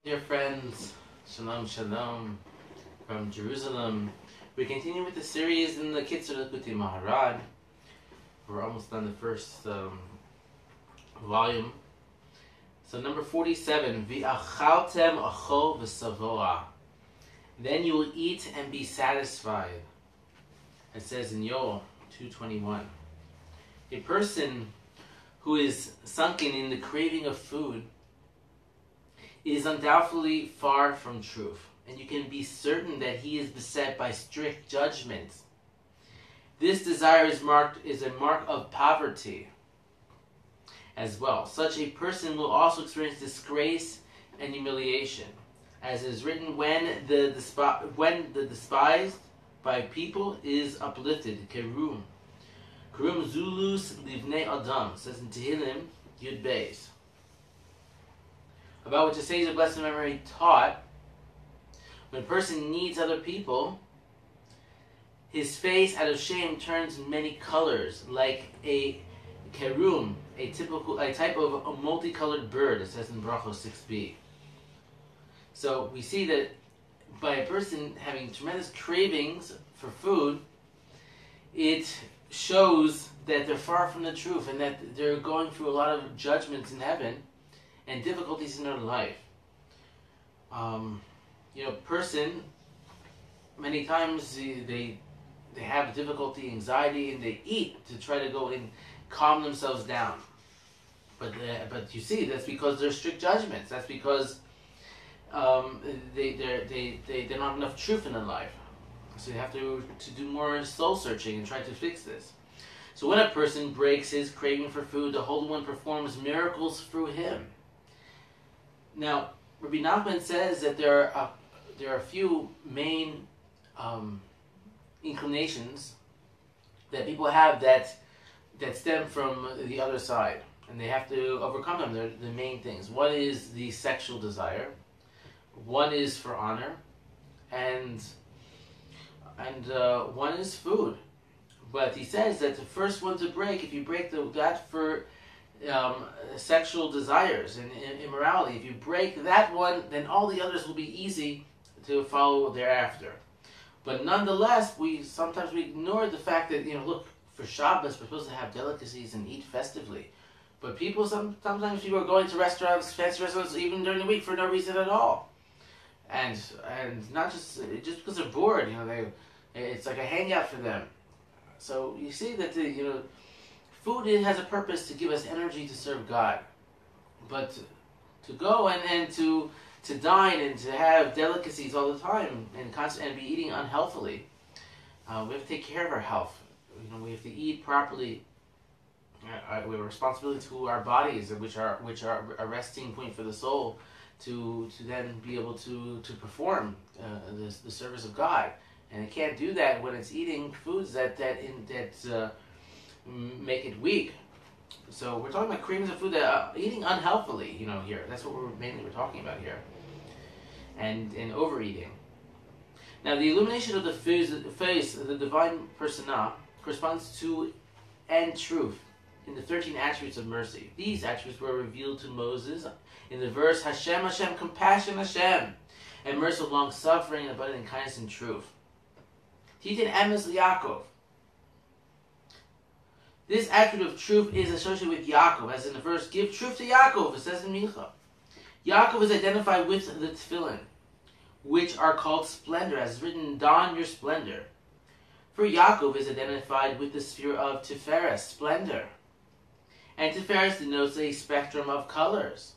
Dear friends, Shalom Shalom from Jerusalem. We continue with the series in the Likutey Moharan. We're almost done the first volume. So number 47, V'achaltem achol v'savoa. Then you will eat and be satisfied. It says in Yoel 2:21. A person who is sunken in the craving of food is undoubtedly far from truth, and you can be certain that he is beset by strict judgment. This desire is a mark of poverty as well. Such a person will also experience disgrace and humiliation, as is written, when the despised by people is uplifted. Kerum Zulus Livnei Adam, says in Tehillim Yud Beis. About which the sages of blessed memory taught, when a person needs other people, his face out of shame turns many colors, like a kerum, a type of a multicolored bird, it says in Brachos 6b. So we see that by a person having tremendous cravings for food, it shows that they're far from the truth and that they're going through a lot of judgments in heaven and difficulties in their life. Person, many times they have difficulty, anxiety, and they eat to try to go and calm themselves down. But you see, that's because they're strict judgments. That's because they don't have enough truth in their life. So you have to do more soul searching and try to fix this. So when a person breaks his craving for food, the Holy One performs miracles through him. Now, Rabbi Nachman says that there are a few main inclinations that people have that stem from the other side, and they have to overcome them. They're the main things. One is the sexual desire, one is for honor, and one is food. But he says that the first one to break, if you break that for sexual desires and immorality, if you break that one, then all the others will be easy to follow thereafter. But nonetheless, we sometimes ignore the fact that, look, for Shabbos we're supposed to have delicacies and eat festively. But sometimes people are going to restaurants, fancy restaurants, even during the week for no reason at all. And not just because they're bored, it's like a hangout for them. So you see that food has a purpose to give us energy to serve God, but to go and to dine and to have delicacies all the time and be eating unhealthily, we have to take care of our health. We have to eat properly. We have a responsibility to our bodies, which are a resting point for the soul, to then be able to perform the service of God. And it can't do that when it's eating foods that make it weak. So we're talking about cravings of food that are eating unhealthily, here. That's what we're talking about here. And overeating. Now the illumination of the face of the divine persona corresponds to and truth in the 13 attributes of mercy. These attributes were revealed to Moses in the verse Hashem, Hashem, compassion, Hashem, and merciful, long suffering, and abundant in kindness and truth. Titin emes Yaakov. This attribute of truth is associated with Yaakov, as in the verse, give truth to Yaakov, it says in Micha. Yaakov is identified with the tefillin, which are called splendor, as written, don your splendor. For Yaakov is identified with the sphere of Tiferes, splendor. And Tiferes denotes a spectrum of colors,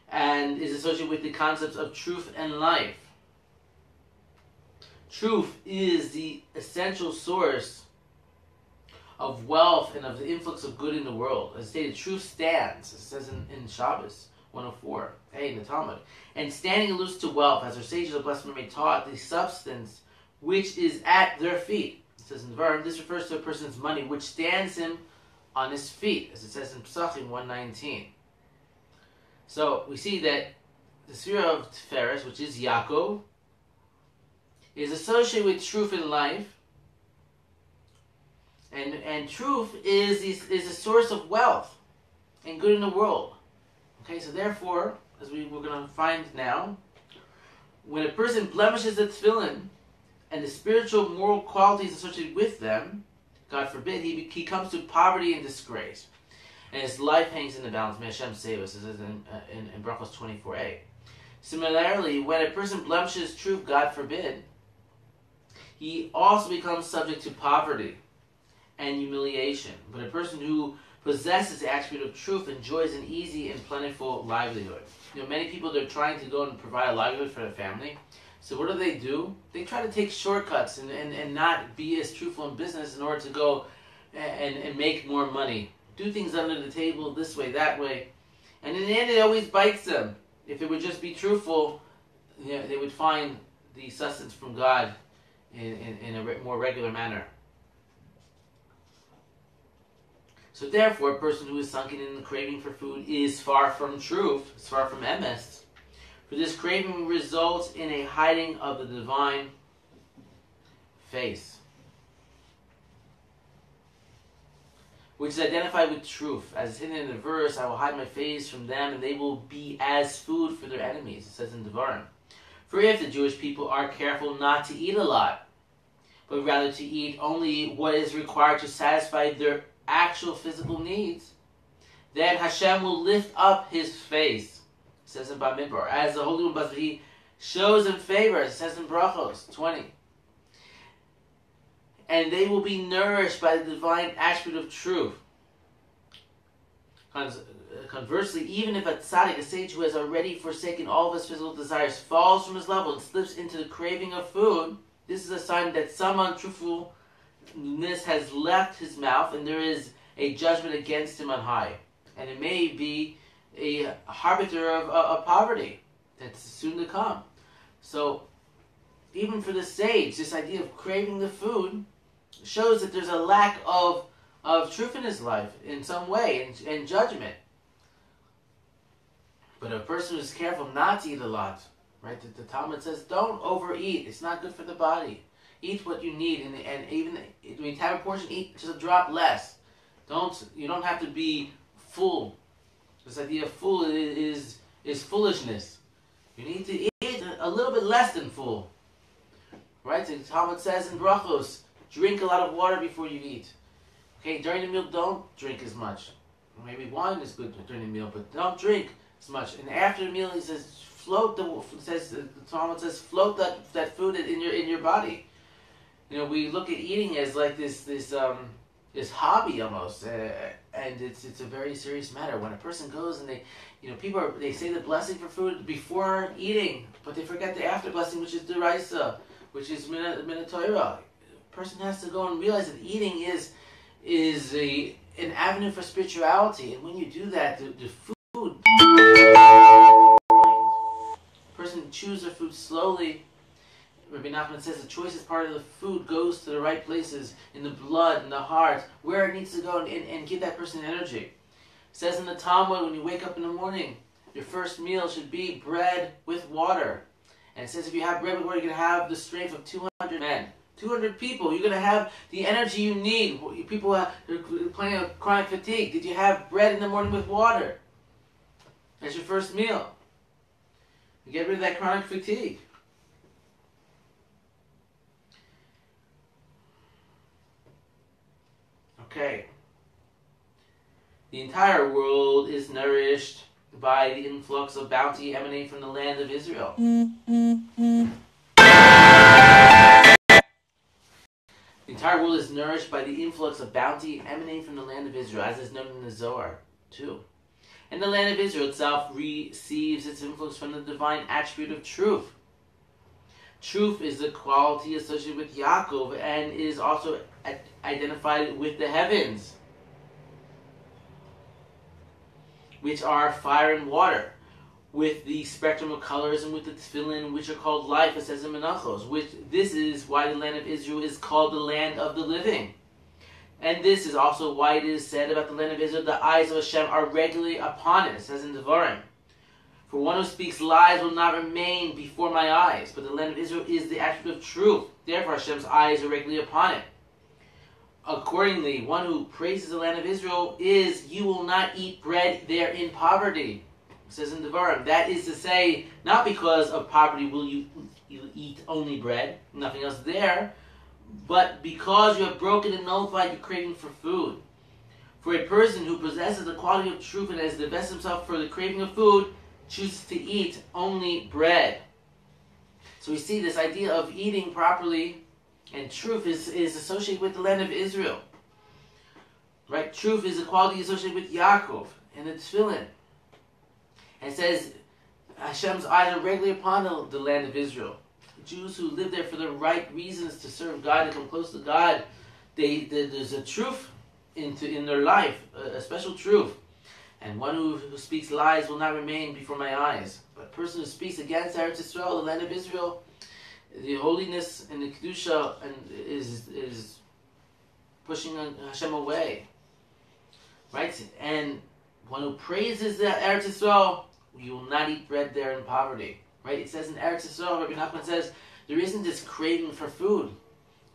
and is associated with the concepts of truth and life. Truth is the essential source of wealth and of the influx of good in the world. As stated, truth stands, it says in Shabbos 104, in the Talmud. And standing aloof to wealth, as our sages of blessed memory taught, the substance which is at their feet. It says in Dvarim, this refers to a person's money, which stands him on his feet, as it says in Pesachim 119. So we see that the sphere of Tiferes, which is Yaakov, is associated with truth in life, and truth is a source of wealth and good in the world. Okay, so therefore, as we're going to find now, when a person blemishes the tefillin and the spiritual moral qualities associated with them, God forbid, he comes to poverty and disgrace. And his life hangs in the balance. May Hashem save us, as it is in Brachos 24a. Similarly, when a person blemishes truth, God forbid, he also becomes subject to poverty and humiliation. But a person who possesses the attribute of truth enjoys an easy and plentiful livelihood. Many people, they're trying to go and provide a livelihood for their family. So what do? They try to take shortcuts and not be as truthful in business in order to go and make more money. Do things under the table, this way, that way. And in the end, it always bites them. If they would just be truthful, they would find the sustenance from God in a more regular manner. So therefore, a person who is sunken in the craving for food is far from truth, is far from emes. For this craving results in a hiding of the divine face, which is identified with truth. As it's hidden in the verse, I will hide my face from them, and they will be as food for their enemies, it says in Devarim. For if the Jewish people are careful not to eat a lot, but rather to eat only what is required to satisfy their actual physical needs, then Hashem will lift up his face, it says in Bamidbar, as the Holy One Basri shows in favor, it says in Brachos 20. And they will be nourished by the divine attribute of truth. Conversely, even if a tzaddik, a sage who has already forsaken all of his physical desires, falls from his level and slips into the craving of food, this is a sign that some untruthfulness has left his mouth and there is a judgment against him on high. And it may be a harbinger of poverty that's soon to come. So, even for the sage, this idea of craving the food shows that there's a lack of truth in his life in some way, and judgment. But a person who is careful not to eat a lot, right? The Talmud says, don't overeat. It's not good for the body. Eat what you need, and even when you have a portion, eat just a drop less. You don't have to be full. This idea of full is foolishness. You need to eat a little bit less than full. Right? The Talmud says in Brachos, drink a lot of water before you eat. Okay, during the meal, don't drink as much. Maybe wine is good during the meal, but don't drink as much. And after the meal, he says, the Talmud says, float that food in your body. We look at eating as like this hobby almost, and it's a very serious matter. When a person goes and they say the blessing for food before eating, but they forget the after blessing, which is deraisa, which is min Torah. A person has to go and realize that eating is an avenue for spirituality, and when you do that, the food, person chews their food slowly. Rabbi Nachman says the choicest part of the food goes to the right places in the blood, in the heart, where it needs to go and give that person energy. It says in the Talmud, when you wake up in the morning, your first meal should be bread with water. And it says if you have bread with water, you're going to have the strength of 200 men. 200 people. You're going to have the energy you need. People are complaining of chronic fatigue. Did you have bread in the morning with water? That's your first meal. You get rid of that chronic fatigue. Okay. The entire world is nourished by the influx of bounty emanating from the land of Israel. The entire world is nourished by the influx of bounty emanating from the land of Israel, as is known in the Zohar, too. And the land of Israel itself receives its influence from the divine attribute of truth. Truth is the quality associated with Yaakov and is also identified with the heavens, which are fire and water, with the spectrum of colors and with the tefillin, which are called life, it says in Menachos. This is why the land of Israel is called the land of the living. And this is also why it is said about the land of Israel, the eyes of Hashem are regularly upon it, it says in Devarim. For one who speaks lies will not remain before my eyes, but the land of Israel is the attribute of truth. Therefore Hashem's eyes are regularly upon it. Accordingly, one who praises the land of Israel is, you will not eat bread there in poverty. It says in Devarim, that is to say, not because of poverty will you eat only bread, nothing else there, but because you have broken and nullified your craving for food. For a person who possesses the quality of truth and has divested himself for the craving of food, chooses to eat only bread. So we see this idea of eating properly, and truth is associated with the land of Israel. Right? Truth is a quality associated with Yaakov and the Tefillin. And it says, Hashem's eyes are regularly upon the land of Israel. Jews who live there for the right reasons to serve God and come close to God, there's a truth in their life, a special truth. And one who speaks lies will not remain before my eyes. But a person who speaks against Eretz Yisrael, the land of Israel, the holiness and the Kedusha is pushing Hashem away. Right? And one who praises the Eretz Yisrael, you will not eat bread there in poverty. Right? It says in Eretz Yisrael, Rabbi Nachman says, there isn't this craving for food.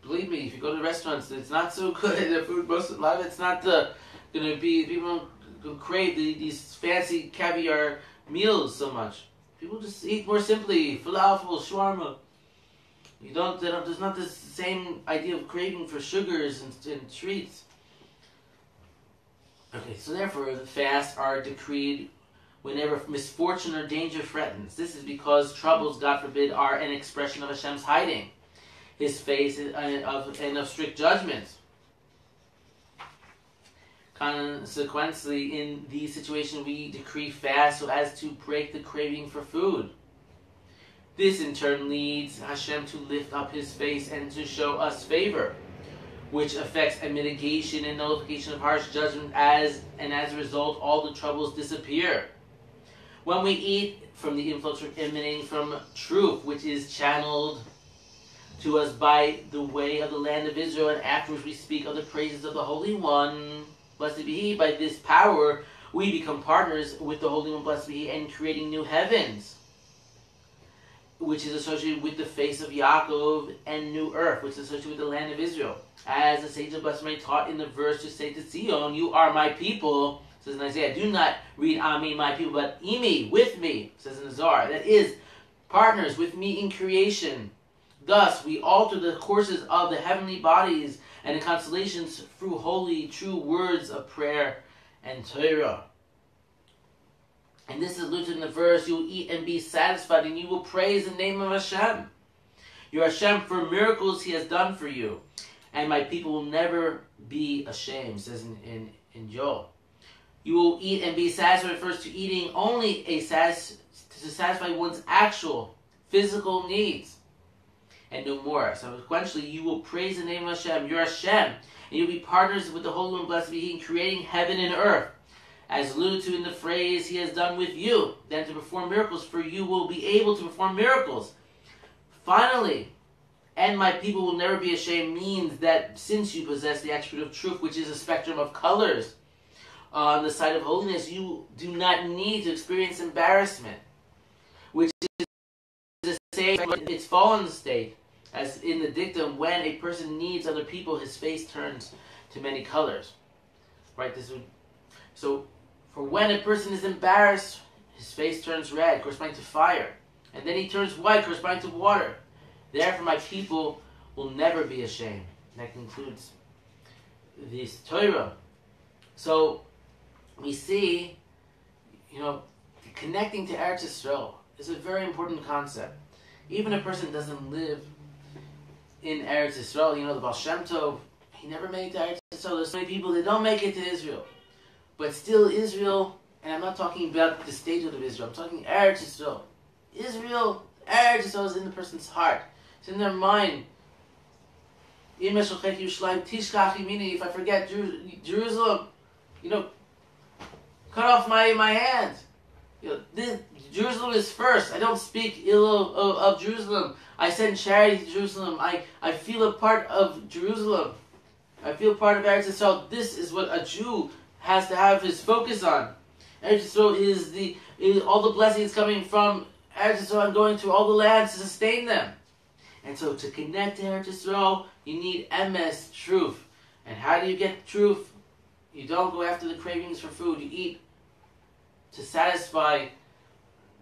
Believe me, if you go to restaurants, it's not so good. The food, a lot of it's not going to be, people don't crave these fancy caviar meals so much. People just eat more simply, falafel, shawarma. There's not this same idea of craving for sugars and treats. Okay, so therefore the fasts are decreed whenever misfortune or danger threatens. This is because troubles, God forbid, are an expression of Hashem's hiding His face and of strict judgments. Consequently, in these situations, we decree fast so as to break the craving for food. This in turn leads Hashem to lift up His face and to show us favor, which affects a mitigation and nullification of harsh judgment, as a result, all the troubles disappear. When we eat from the influx emanating from truth, which is channeled to us by the way of the land of Israel, and afterwards we speak of the praises of the Holy One, blessed be He, by this power we become partners with the Holy One, blessed be He, in creating new heavens, which is associated with the face of Yaakov, and new earth, which is associated with the land of Israel. As the sage of Blessed taught in the verse to say to Zion, you are my people, says in Isaiah, do not read Ami, my people, but Imi, with me, says in the Zohar. That is, partners with me in creation. Thus, we alter the courses of the heavenly bodies and the constellations through holy, true words of prayer and Torah. And this is alluded in the verse, you will eat and be satisfied, and you will praise the name of Hashem. Your Hashem for miracles He has done for you. And my people will never be ashamed, says in Joel. You will eat and be satisfied refers to eating only to satisfy one's actual physical needs, and no more. So consequently, you will praise the name of Hashem, your Hashem, and you'll be partners with the Holy One, blessed be He, in creating heaven and earth, as alluded to in the phrase He has done with you. Then to perform miracles, for you will be able to perform miracles. Finally, and my people will never be ashamed, means that since you possess the attribute of truth, which is a spectrum of colors on the side of holiness, you do not need to experience embarrassment, which is the same in its fallen state, as in the dictum, when a person needs other people, his face turns to many colors. Right? So, for when a person is embarrassed, his face turns red, corresponding to fire, and then he turns white, corresponding to water. Therefore, my people will never be ashamed. That concludes this Torah. So, we see, connecting to Eretz Yisrael is a very important concept. Even a person doesn't live in Eretz Yisrael, the Baal Shem Tov, he never made it to Eretz Yisrael. There's so many people that don't make it to Israel. But still Israel, and I'm not talking about the statehood of Israel, I'm talking Eretz Yisrael. Eretz Yisrael is in the person's heart. It's in their mind. If I forget Jerusalem, cut off my hands. Jerusalem is first. I don't speak ill of Jerusalem. I send charity to Jerusalem. I feel a part of Jerusalem. I feel part of Eretz Yisrael. This is what a Jew has to have his focus on. Eretz Yisrael is all the blessings coming from Eretz Yisrael and going through all the lands to sustain them. And so to connect to Eretz Yisrael, you need emes, truth. And how do you get truth? You don't go after the cravings for food. You eat to satisfy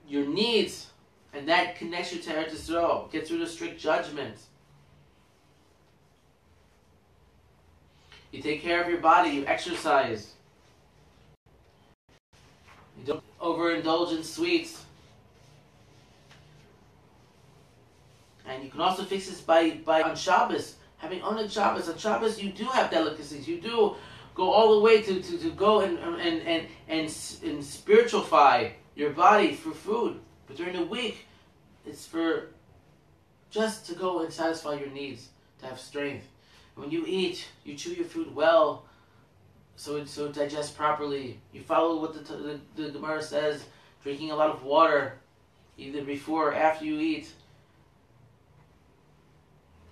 your needs, and that connects you to Eretz Yisrael. Gets rid of strict judgment. You take care of your body, you exercise. You don't overindulge in sweets. And you can also fix this by on Shabbos, having Oneg Shabbos. On Shabbos you do have delicacies. You do go all the way to go and spiritualify your body for food. But during the week, it's for just to go and satisfy your needs, to have strength. When you eat, you chew your food well, so it digests properly. You follow what the Gemara says, drinking a lot of water, either before or after you eat.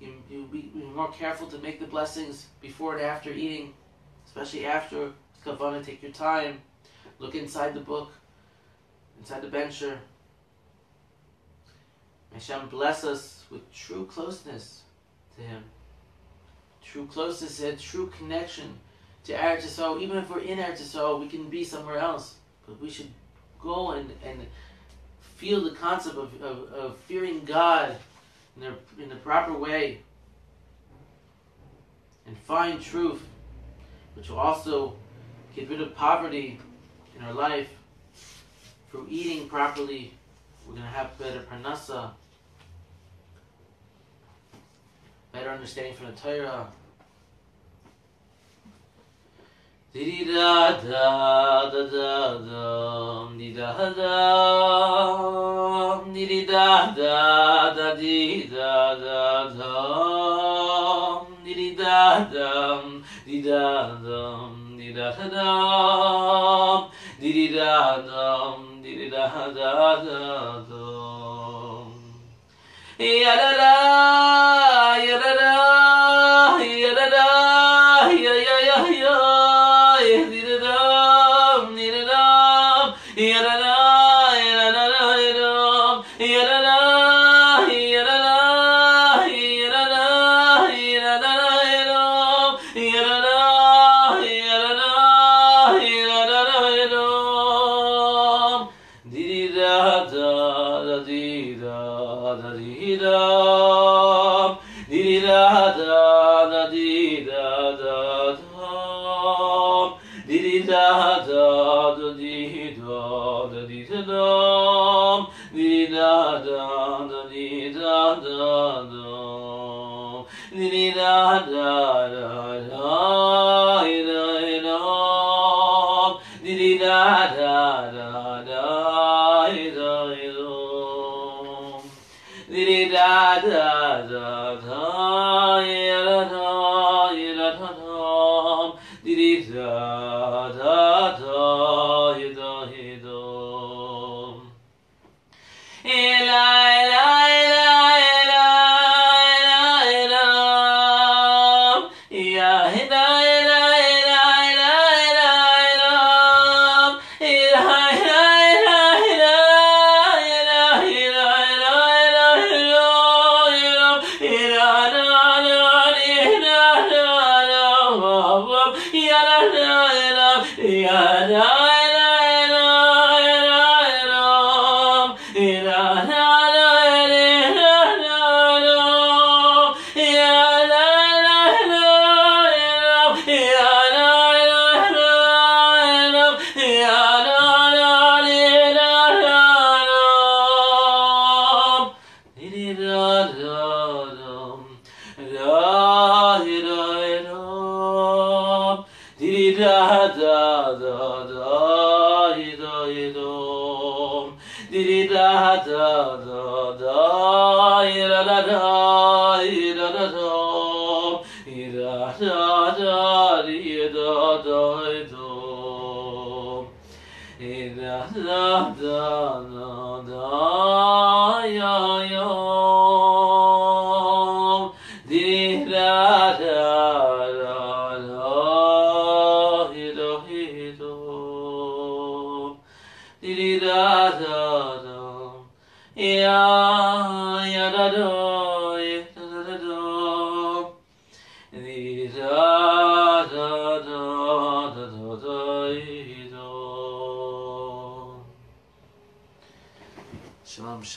You be more careful to make the blessings before and after eating, especially after Kavanah. Take your time, look inside the book, inside the bencher. May Hashem bless us with true closeness to Him. True closeness and true connection to Eretz Yisrael. Even if we're in Eretz Yisrael, we can be somewhere else. But we should go and feel the concept of fearing God in the proper way. And find truth, which will also get rid of poverty in our life. Through eating properly, we're going to have better parnasa, better understanding from the Torah. Di da da da da da di da da di da da da di da da da di da da di da da di da da di da da di da da da ya la la ya la la ya la la ya ya ya ya.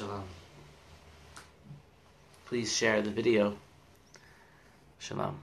Shalom. Please share the video. Shalom.